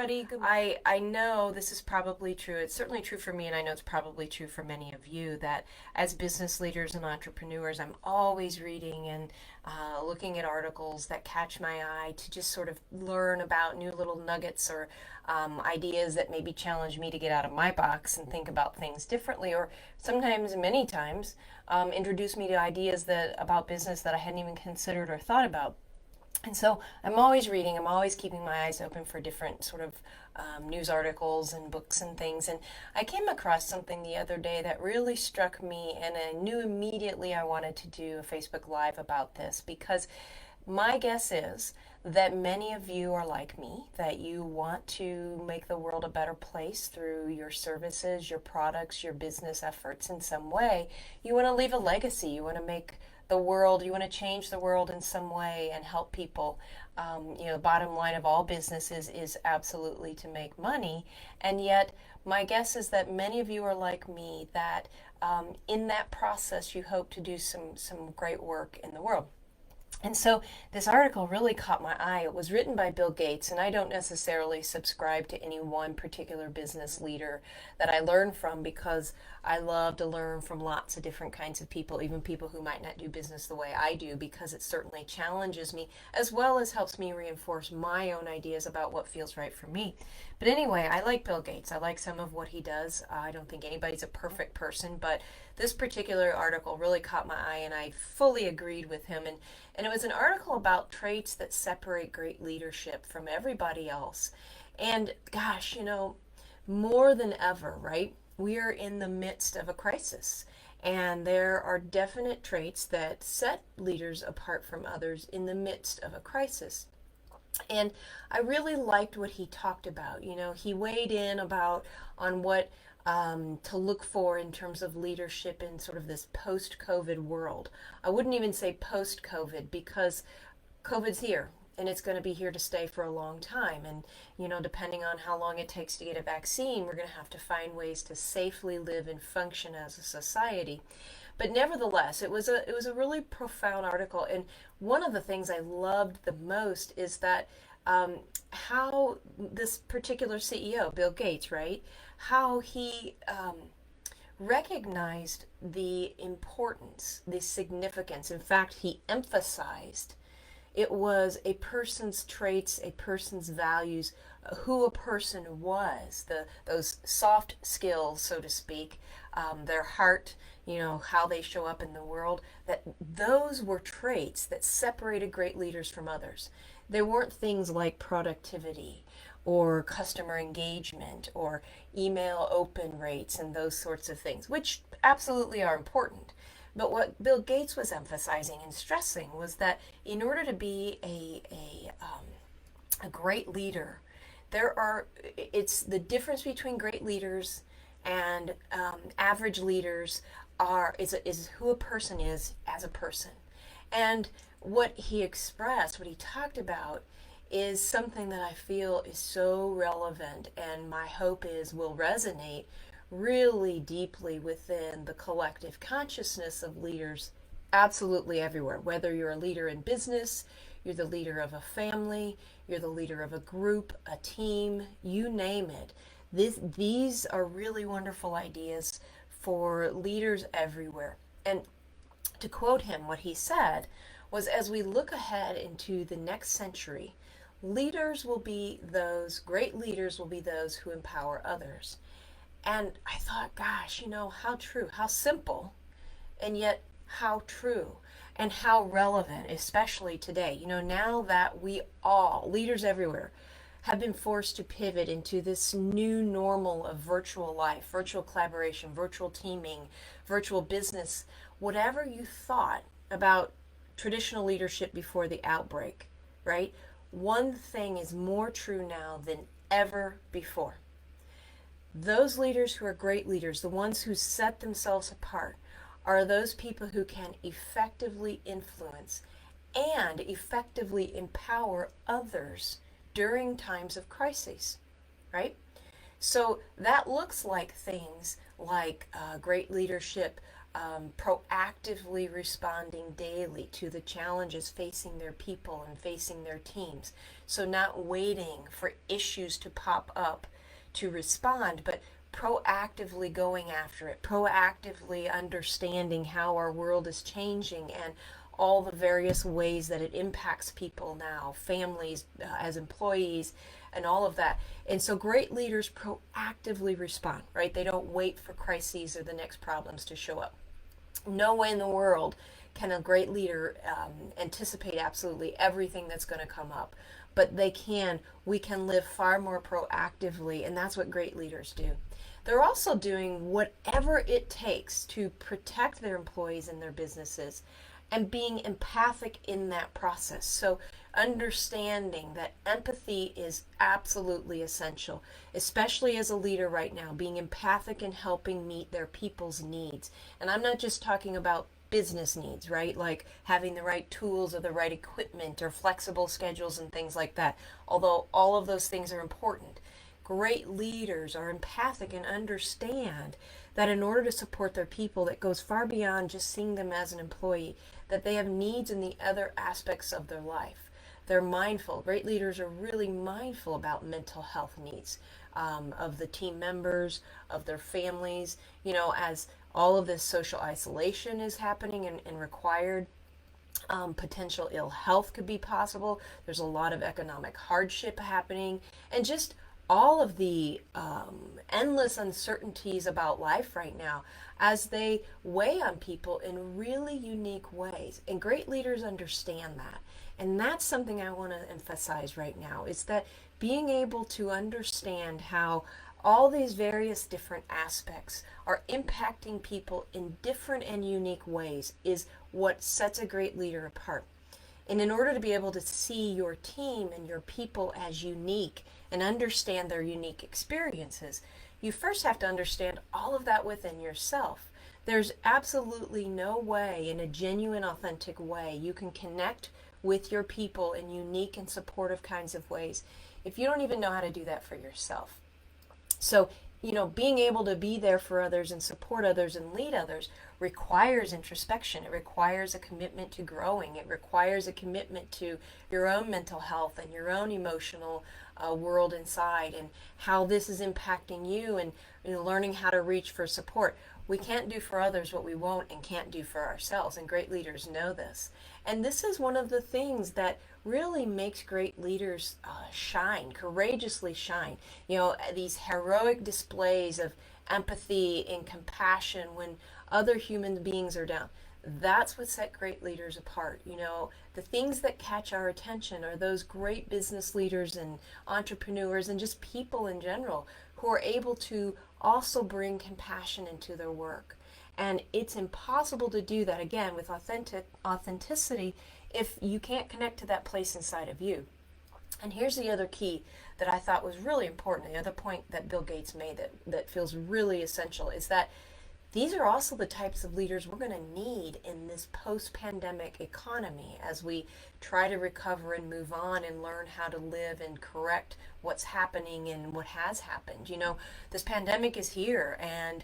everybody. I know this is probably true. It's certainly true for me, and I know it's probably true for many of you that as business leaders and entrepreneurs, I'm always reading and looking at articles that catch my eye to just sort of learn about new little nuggets or ideas that maybe challenge me to get out of my box and think about things differently, or sometimes, many times, introduce me to ideas that about business that I hadn't even considered or thought about. And so I'm always reading, I'm always keeping my eyes open for different sort of news articles and books and things. And I came across something the other day that really struck me, and I knew immediately I wanted to do a Facebook Live about this because my guess is that many of you are like me, that you want to make the world a better place through your services, your products, your business efforts in some way. You want to leave a legacy. You want to make the world, you want to change the world in some way and help people. The bottom line of all businesses is absolutely to make money. And yet, my guess is that many of you are like me, that in that process, you hope to do some great work in the world. And so this article really caught my eye. It was written by Bill Gates, and I don't necessarily subscribe to any one particular business leader that I learn from because I love to learn from lots of different kinds of people, even people who might not do business the way I do, because it certainly challenges me as well as helps me reinforce my own ideas about what feels right for me. But anyway, I like Bill Gates. I like some of what he does. I don't think anybody's a perfect person, but this particular article really caught my eye, and I fully agreed with him. And it was an article about traits that separate great leadership from everybody else. And gosh, more than ever, right? We are in the midst of a crisis. And there are definite traits that set leaders apart from others in the midst of a crisis. And I really liked what he talked about. He weighed in about on what to look for in terms of leadership in sort of this post-COVID world. I wouldn't even say post-COVID because COVID's here and it's going to be here to stay for a long time. And, depending on how long it takes to get a vaccine, we're going to have to find ways to safely live and function as a society. But nevertheless, it was a really profound article, and one of the things I loved the most is that how this particular CEO, Bill Gates, right, how he recognized the importance, the significance. In fact, he emphasized it was a person's traits, a person's values, who a person was, those soft skills, so to speak, their heart, how they show up in the world, that those were traits that separated great leaders from others. There weren't things like productivity or customer engagement or email open rates and those sorts of things, which absolutely are important. But what Bill Gates was emphasizing and stressing was that in order to be a great leader, it's the difference between great leaders and average leaders is who a person is as a person. And what he expressed, what he talked about, is something that I feel is so relevant, and my hope is will resonate really deeply within the collective consciousness of leaders absolutely everywhere. Whether you're a leader in business, you're the leader of a family, you're the leader of a group, a team, you name it. These are really wonderful ideas for leaders everywhere. And to quote him, what he said was, as we look ahead into the next century, great leaders will be those who empower others. And I thought, gosh, how true, how simple, and yet how true and how relevant, especially today. Now that we all, leaders everywhere, have been forced to pivot into this new normal of virtual life, virtual collaboration, virtual teaming, virtual business, whatever you thought about traditional leadership before the outbreak, right? One thing is more true now than ever before. Those leaders who are great leaders, the ones who set themselves apart, are those people who can effectively influence and effectively empower others during times of crises, right? So that looks like things like great leadership proactively responding daily to the challenges facing their people and facing their teams. So not waiting for issues to pop up to respond, but proactively going after it, proactively understanding how our world is changing and all the various ways that it impacts people now, families, as employees, and all of that. And so great leaders proactively respond, right? They don't wait for crises or the next problems to show up. No way in the world can a great leader anticipate absolutely everything that's going to come up. But we can live far more proactively, and that's what great leaders do. They're also doing whatever it takes to protect their employees and their businesses and being empathic in that process. So understanding that empathy is absolutely essential, especially as a leader right now, being empathic and helping meet their people's needs. And I'm not just talking about business needs, right? Like having the right tools or the right equipment or flexible schedules and things like that. Although all of those things are important. Great leaders are empathic and understand that in order to support their people, that goes far beyond just seeing them as an employee, that they have needs in the other aspects of their life. They're mindful. Great leaders are really mindful about mental health needs of the team members, of their families, as all of this social isolation is happening and required. Potential ill health could be possible. There's a lot of economic hardship happening, and just all of the endless uncertainties about life right now as they weigh on people in really unique ways. And great leaders understand that. And that's something I want to emphasize right now, is that being able to understand how all these various different aspects are impacting people in different and unique ways is what sets a great leader apart. And in order to be able to see your team and your people as unique and understand their unique experiences, you first have to understand all of that within yourself. There's absolutely no way, in a genuine, authentic way, you can connect with your people in unique and supportive kinds of ways if you don't even know how to do that for yourself. So, being able to be there for others and support others and lead others requires introspection. It requires a commitment to growing. It requires a commitment to your own mental health and your own emotional world inside and how this is impacting you and learning how to reach for support. We can't do for others what we won't and can't do for ourselves, and great leaders know this. And this is one of the things that really makes great leaders shine, courageously shine. These heroic displays of empathy and compassion when other human beings are down. That's what set great leaders apart. The things that catch our attention are those great business leaders and entrepreneurs and just people in general who are able to also bring compassion into their work. And it's impossible to do that, again, with authenticity if you can't connect to that place inside of you. And here's the other key that I thought was really important. The other point that Bill Gates made that feels really essential is that these are also the types of leaders we're going to need in this post-pandemic economy as we try to recover and move on and learn how to live and correct what's happening and what has happened. This pandemic is here, and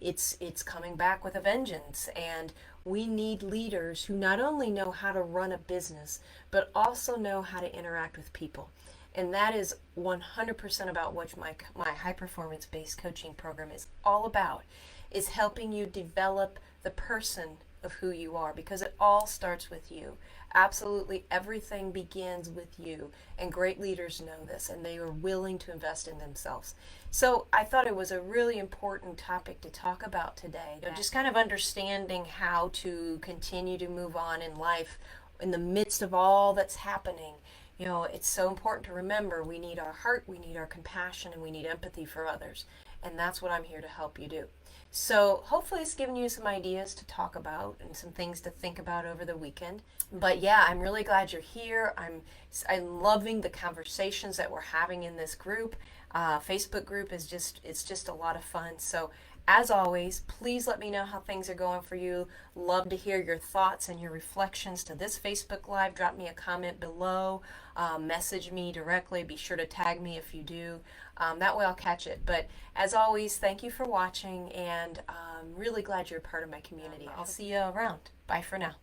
it's coming back with a vengeance, and we need leaders who not only know how to run a business, but also know how to interact with people. And that is 100% about what my high performance based coaching program is all about, is helping you develop the person of who you are, because it all starts with you. Absolutely everything begins with you, and great leaders know this, and they are willing to invest in themselves. So I thought it was a really important topic to talk about today, just kind of understanding how to continue to move on in life in the midst of all that's happening. It's so important to remember we need our heart, we need our compassion, and we need empathy for others. And that's what I'm here to help you do. So hopefully it's given you some ideas to talk about and some things to think about over the weekend. But yeah, I'm really glad you're here. I'm loving the conversations that we're having in this group. Facebook group it's just a lot of fun. So As always, please let me know how things are going for you. Love to hear your thoughts and your reflections to this Facebook Live. Drop me a comment below. Message me directly. Be sure to tag me if you do. That way I'll catch it. But as always, thank you for watching, and I'm really glad you're a part of my community. I'll see you around. Bye for now.